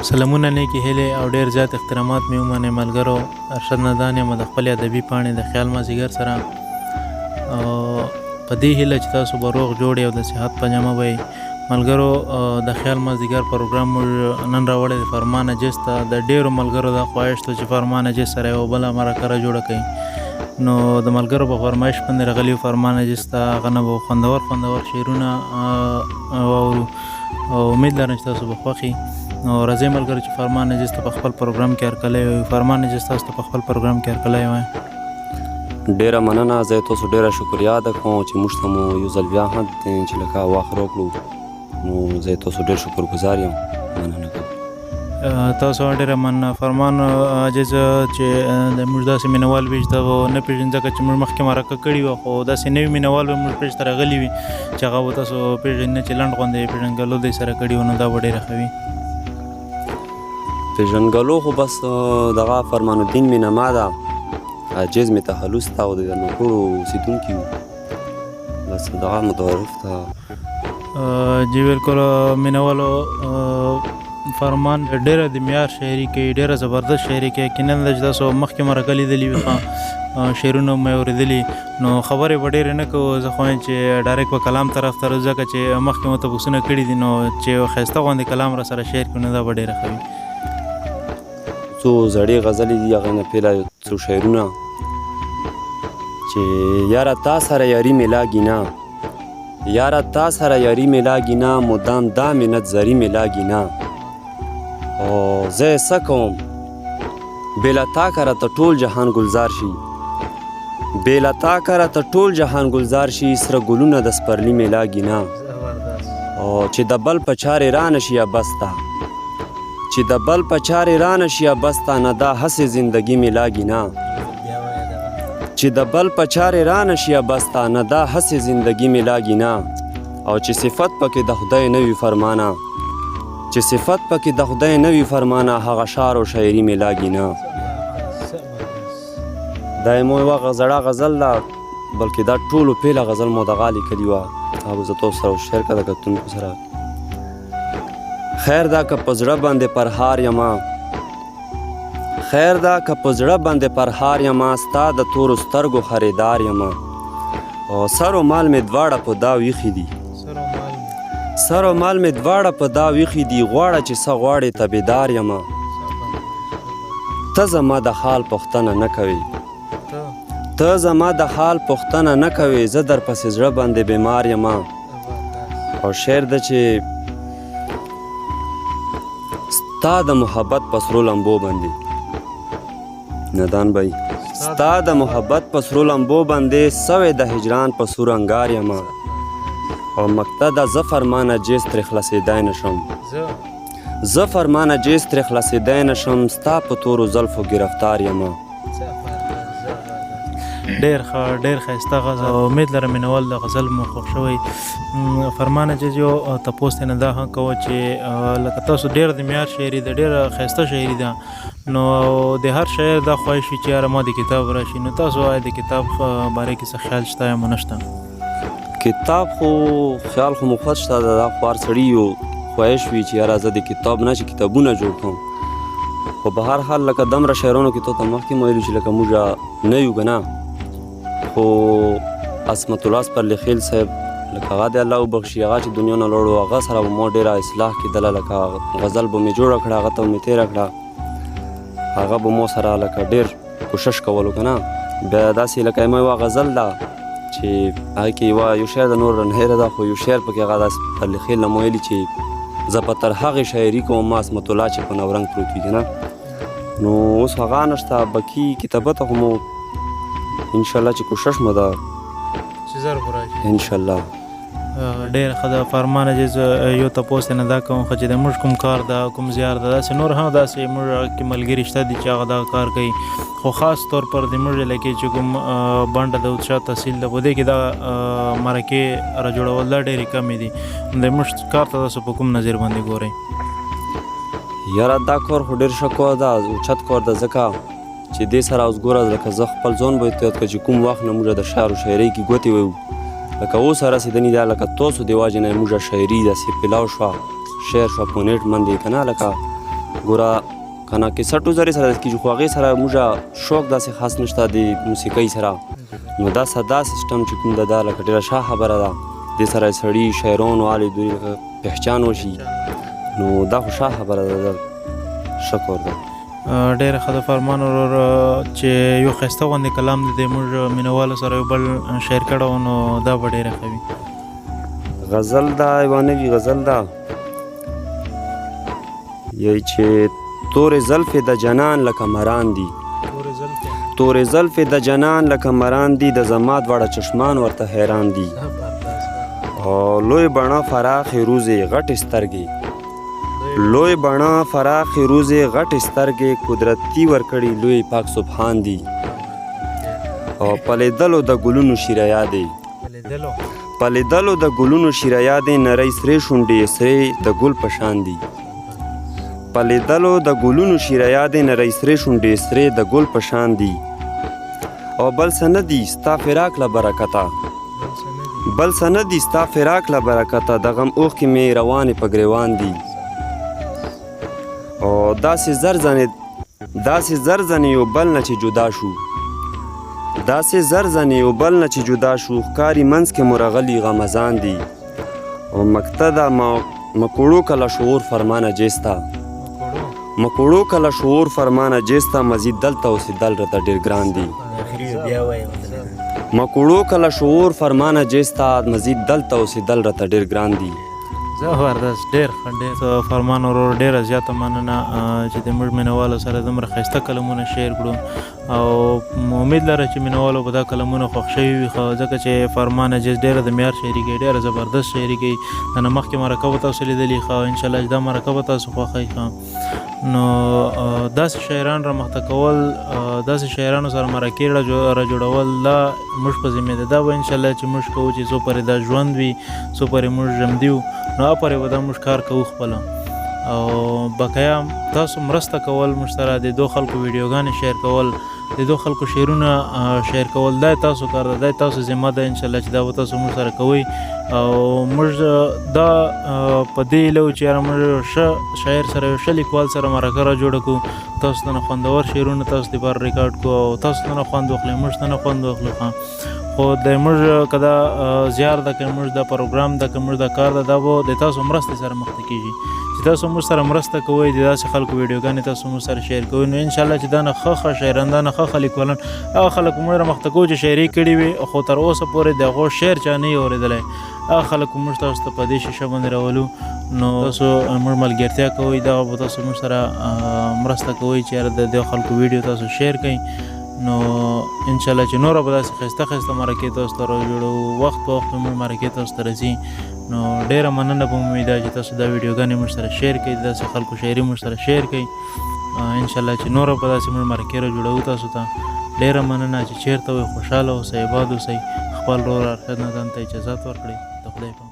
سلامونه نیکې هیلې او ډېر زیات احترامات مې ومنئ ملګرو. ارشد نادان یم د خپلې ادبي پاڼې د خیال مازدیګر سره په دې هیله چې تاسو به روغ جوړ یې او د صحت په جامه به ملګرو. د خیال مازدیګر پروګرام موږ نن راوړی د فرمان اجیز ته. د ډېرو ملګرو دا خواهش ته چې فرمان اجیز سره یوه بله مرکه جوړه کړئ، نو د ملګرو په فرمایش باندې راغلي فرمان اجیز ته. هغه نه به خوندور شعرونه واورو او امید لرم چې تاسو به خوښ یې. نو راځئ ملګرو چې فرمان اجیز ته په خپل پروګرام کې هرکلی وایو. فرمان اجیز تاسو ته په خپل پروګرام کې هرکلی وایم. ډېره مننه. زه یې تاسو ډېره شکریا ادا کوم چې موږ ته مو یو ځل بیا هم چې لکه وخت راکړو، نو زه یې تاسو ډېر شکرګزار یم. مننه کوم. تاسو ډېره مننه فرمان اجیز چې موږ داسې مینوال وي چې دغه نه پېژني، ځکه چې موږ مخکې مرکه کړې وه، خو داسې نوي مینوال به موږ پېژ ته راغلي وي چې هغه به تاسو پېژني نه، چې لنډ غوندې پېژنګلو دی سره کړي وو، نو دا به ډېره ښه وي. پېژنګلو خو بس دغه فرمان الدین مینما ده، اجیز مې تخلص ته او د نوکړو اوسېدونکي وو، بس دغه متعارف ته. جی بالکل مینوالو، فرمان ډېره د معیار شاعري کوي، ډېره زبردست شاعري کوي. یقینا چې تاسو مخکې مرکه لیدلي وي، شعرونه مې اورېدلي، نو خبرې به ډېرې نه کوو. زه خو وایم چې ډایرکټ به کلام طرف ته راځو، ځکه چې مخکې مو تپوسونه کړي دي، نو چې ښایسته غوندې کلام را سره شعر کړو نو دا به ډېره ښه وي. څو زړې غزلې دي، هغې نه پیله څو شعرونه چې یاره تا سره یاري مې لاګي نه، یاره تا سره یاري مې لاګي نه، مدام دا منت زري مې لاګي نه، او زه یې څه کوم بېله تا کره ته ټول جهان ګلزار شي، بېله تا کره ته ټول جهان ګلزار شي، سره ګلونه د سپرلي مې لاګي نه، او چې د بل په چارې رانه شي یا بسته، چې د بل په چارې رانه شي یا بسته، نه دا هسې زندګي مې لاګي نه، چې د بل په چارې رانه شي یا بسته، نه دا هسې زندګي مې لاګي نه، او چې صفت پکې د خدای نه وي فرمانه، چې صفت پکې د خدای نه وي فرمانه، هغه شعر او شاعري مې لاګي نه. دا یې مو یوه زړه غزل ده، بلکې دا ټولو پیله غزل مو دغه لیکلي وه، او زه تاسو سره شعر که د کتونکو سره. خیر دا که په زړه باندې پرهار یمه، خیر دا که په زړه باندې پرهار یمه، ستا د تورو سترګو خریدار یمه، او سر و مال مې دواړه په دا ویښي دي، سر و مال مې دواړه په دا ویښي دي، غواړه چې څه غواړې تبېدار یمه، ته زما د حال پوښتنه نه کوې، ته زما د حال پوښتنه نه کوې، زه در پسې زړه باندې بیمار یمه. او شعر ده چې ستا د محبت په سرو لمبو باندې ندان بای، ستا د محبت په سرو لمبو باندې سوی د هجران په سور انګار یمه، او مقتده زه فرمان اجیز ترې خلاصېدی نشم، زه فرمان اجیز ترې خلاصېدی نشم، ستا په تورو زلفو ګرفتار یمه. ډېر ښه، ډېر ښایسته غزل. امید لرم مینوال د غزل مو خوښ شوی. فرمان اجیز یو تپوس ته نه دا هم کوه چې لکه تاسو ډېر د معیار شاعري ده، ډېره ښایسته شاعري ده، نو د هر شاعر دا خواهش وي چې یاره ما د کتاب راشي، نو تاسو د کتاب باره کې څه خیال شته یا مو نشته؟ کتاب خو خیال خو مو خود شته، دا خو هر سړي یو خواهش وي چې یاره زه د کتاب نه چې کتابونه جوړ کړم، خو به هر حال لکه دمره شعرونو کې تو ته مخکې مو ویلي چې لکه موږ نه یو که نه، خو عصمت الله سپرلی خیل صاحب لکه هغه دې الله وبخښي، هغه چې دنیا نه لاړو، هغه سره به ما ډېره اصلاح کېدله، لکه غزل به مې جوړه کړه، هغه ته مې تېره کړه، هغه به مو سره لکه ډېر کوشش کولو که نه. بیا داسې لکه یمه یوه غزل ده چې هغې کې یو شعر د نور نه هېره ده، خو یو شعر پکې هغه داسې سپرلی خیل نه مو ویلي چې زه په تر هغې شاعري کوم ما عصمت الله چې په نورنګ پروت وي که نه. نو اوس هغه نشته، بقي کتابت خو مو انشاءالله چې کوشش مو ده چې زر به راشي انشاءالله. ډېر ښه ده. فرمان اجیز یو تپوس ته نه دا کوم چې د موږ کوم کار ده، کوم زیار ده، داسې نور هم داسې موږ کې ملګري شته دي چې هغه دغه کار کوي، خو خاص طور پر د موږ علاقې چې کوم بانډه د اودشاه تحصیل ده، په دې کې دا مرکې را جوړول دا ډېرې کمې دي. د موږ کار ته تاسو په کوم نظر باندې ګورئ؟ یاره دا کار خو ډېر ښه کار ده، اوچت کار ده، ځکه چې دې سره اوس ګوره لکه زه خپل ځان به احتیاط کړه چې کوم وخت نه موږ د شعر و شاعرۍ کې ګوتې ویو، لکه اوس رسېدنې ده، لکه تاسو د وجې نه موږ شاعري داسې پیلاو شوه، شعر شوه، پونیټ من دی که نه، لکه ګوره که نه کیسټو زرې سره کېږي خو هغې سره موږ شوق داسې خاص نشته د موسیقۍ سره نو دا ساده سیسټم چې کوم ده دا لکه ډېره ښه خبره ده دې سره سړي شاعران واورېدو لکه پهچان وشي نو دا خو ښه خبره ده شکر ده ډېره ښه ده فرمان ورور چې یو ښایسته غوندې کلام دی د موږ مینهوالو سره یو بل شعر کړی و نو دا به ډېره ښه وي غزل دا یوه نوې غزل ده یی چې تورې زلفې د جنان لکه مران دي تورې زلفې د جنان لکه مران دي د زما دواړه چشمان ورته حیران دي او لوی بڼه فراخې روزې غټې سترګې لوی بڼه فراخې روزې غټې سترګې قدرتي ورکړي لوی پاک سبحان دي او په لیدلو د ګلونو شیره یادې په لیدلو د ګلونو شیره یادې نرۍ سرې شونډې سرې د ګل په شان دي په لیدلو د ګلونو شیره یادې نرۍ سرې شونډې سرې د ګل په شان دي او بل څه نه دي ستا فراق له برکته بل څه نه دي ستا فراق له برکته د غم اوښکې مې روانې په ګریوان دي او داسې زر ځنې یو بل نه چې جدا شو داسې زر ځنې یو بل نه چې جدا شو ښکاري منځ کې مو رغلي غمزان دي او مقتدا مکوړو کله شعور فرمانه جیستا مکوړو کله شعور فرمانه جیستا مزید دلته اوسېدل راته ډېر ګران دي مکوړو کله شعور فرمانه جیستا مزید دلته اوسېدل راته ډېر ګران دي زبردست ډېر ښه فرمان ورور ډېره زیاته مننه چې د موږ مینهوالو سره دومره ښایسته کلمونه شعر کړو او امید لره چې مینهوالو به دا کلمونه خوښ شوي وي ځکه چې فرمان عجیز ډېره د معیار شاعري کوي ډېره زبردست شاعري کوي د نه مخکې مرکه به تاسو لیدلي انشاءالله چې دا مرکه به تاسو خوښوي نو داسې شاعران رامخته کول داسې شاعرانو سره مرکې راجوړول دا موږ په ذمې ده دا به انشاءالله چې موږ کوو چې څو پورې دا ژوند وي څو پورې موږ ژوندي وو نو پورې به دا موږ کار کوو خپله او بقایا تاسو مرسته کول موږ سره د دو خلکو ویډیوګانې شیر کول د دو خلکو شعرونه شیر کول دا تاسو کار ده دا تاسو ذمه ده انشاءالله چې دا به تاسو موږ سره کوئ او موږ دا په دې هیله وو چې یاره موږ ښه شاعر سره یو ښه لیکوال سره مرکه راجوړه کړو تاسو ته نه خوندور شعرونه تاسو دپاره ریکارډ کړو او تاسو ته نه خوند واخلئ موږ ته نه خوند واخلو خو د موږ که دا زیار ده که موږ دا پروګرام ده که موږ دا کار ده دا به د تاسو مرستې سره مخته کېږي چې تاسو موږ سره مرسته کوئ د داسې خلکو ویډیوګانې تاسو موږ سره شیر کوئ نو انشاءالله چې دا نه ښه شاعران دا نه ښه لیکوالان هغه خلک موږ را مخته کوو چې شاعري کړې وي خو تر اوسه پورې د هغو شعر چا نه وي اورېدلی هغه خلک موږ تاسو ته په دې شیشه باندې راولو نو تاسو موږ ملګرتیا کوئ دغه به تاسو موږ سره مرسته کوئ چې یاره د دې خلکو ویډیو تاسو شیر کړئ نو انشاءالله چې نوره به داسې ښایسته مراکې تاسو ته راجوړو وخت په وخت به موږ مراکې تاسو ته راځي نو ډېره مننه به مې ده چې تاسو دا ویډیوګانې موږ سره شیر کړئ داسې خلکو شاعري موږ سره شیر کړئ انشاءالله چې نوره به داسې موږ مراکې راجوړو تاسو ته ډېره مننه چې چېرته وئ خوشحاله اوسئ اباد اوسئ خپل ورور ارشد نظام ته اجازات ورکړئ د خدای په